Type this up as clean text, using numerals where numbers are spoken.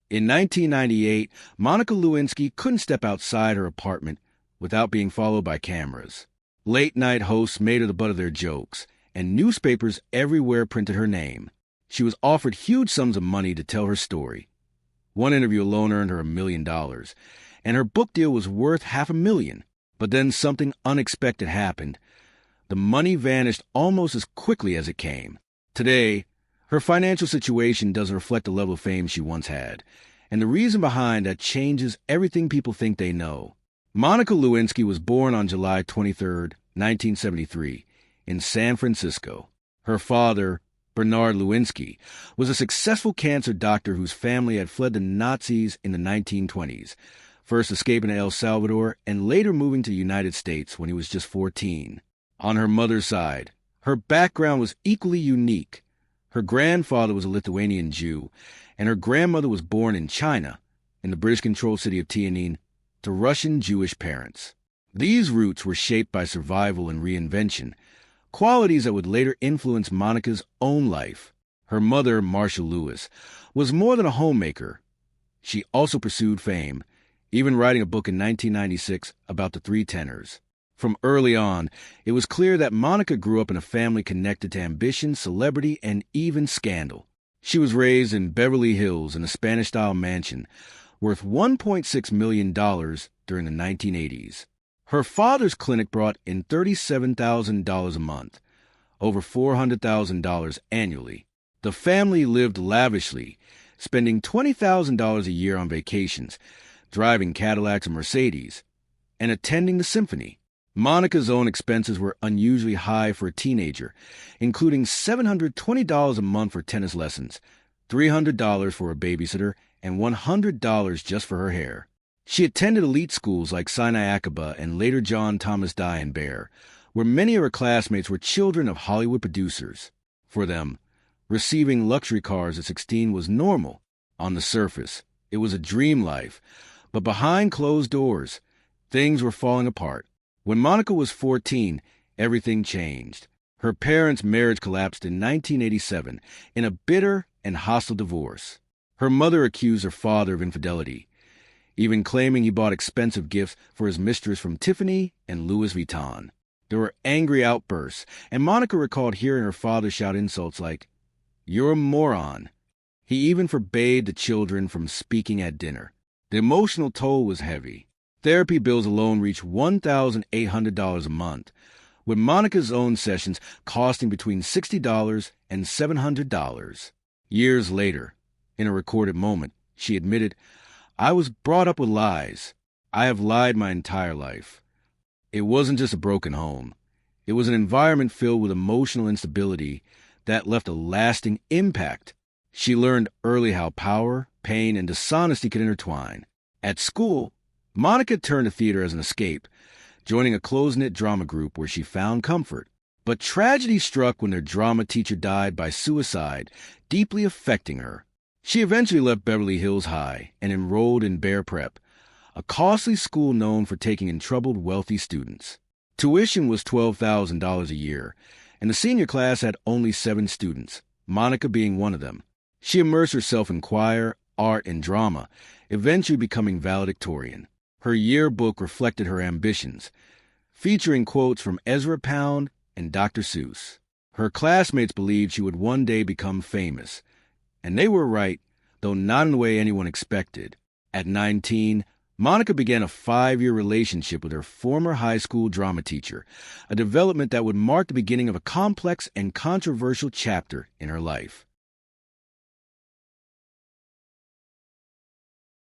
In 1998, Monica Lewinsky couldn't step outside her apartment without being followed by cameras. Late-night hosts made her the butt of their jokes, and newspapers everywhere printed her name. She was offered huge sums of money to tell her story. One interview alone earned her $1 million, and her book deal was worth $500,000. But then something unexpected happened. The money vanished almost as quickly as it came. Today, her financial situation doesn't reflect the level of fame she once had, and the reason behind that changes everything people think they know. Monica Lewinsky was born on July 23, 1973, in San Francisco. Her father, Bernard Lewinsky, was a successful cancer doctor whose family had fled the Nazis in the 1920s, first escaping to El Salvador and later moving to the United States when he was just 14. On her mother's side, her background was equally unique. Her grandfather was a Lithuanian Jew, and her grandmother was born in China, in the British-controlled city of Tianjin, to Russian Jewish parents. These roots were shaped by survival and reinvention, qualities that would later influence Monica's own life. Her mother, Marcia Lewis, was more than a homemaker. She also pursued fame, even writing a book in 1996 about the Three Tenors. From early on, it was clear that Monica grew up in a family connected to ambition, celebrity, and even scandal. She was raised in Beverly Hills in a Spanish-style mansion worth $1.6 million during the 1980s. Her father's clinic brought in $37,000 a month, over $400,000 annually. The family lived lavishly, spending $20,000 a year on vacations, driving Cadillacs and Mercedes, and attending the symphony. Monica's own expenses were unusually high for a teenager, including $720 a month for tennis lessons, $300 for a babysitter, and $100 just for her hair. She attended elite schools like Sinai Aqaba and later John Thomas Dye in Bear, where many of her classmates were children of Hollywood producers. For them, receiving luxury cars at 16 was normal. On the surface, it was a dream life, but behind closed doors, things were falling apart. When Monica was 14, everything changed. Her parents' marriage collapsed in 1987 in a bitter and hostile divorce. Her mother accused her father of infidelity, even claiming he bought expensive gifts for his mistress from Tiffany and Louis Vuitton. There were angry outbursts, and Monica recalled hearing her father shout insults like, "You're a moron." He even forbade the children from speaking at dinner. The emotional toll was heavy. Therapy bills alone reached $1,800 a month, with Monica's own sessions costing between $60 and $700. Years later, in a recorded moment, she admitted, "I was brought up with lies. I have lied my entire life." It wasn't just a broken home. It was an environment filled with emotional instability that left a lasting impact. She learned early how power, pain, and dishonesty could intertwine. At school, Monica turned to theater as an escape, joining a close-knit drama group where she found comfort. But tragedy struck when their drama teacher died by suicide, deeply affecting her. She eventually left Beverly Hills High and enrolled in Bear Prep, a costly school known for taking in troubled, wealthy students. Tuition was $12,000 a year, and the senior class had only 7 students, Monica being one of them. She immersed herself in choir, art, and drama, eventually becoming valedictorian. Her yearbook reflected her ambitions, featuring quotes from Ezra Pound and Dr. Seuss. Her classmates believed she would one day become famous, and they were right, though not in the way anyone expected. At 19, Monica began a 5-year relationship with her former high school drama teacher, a development that would mark the beginning of a complex and controversial chapter in her life.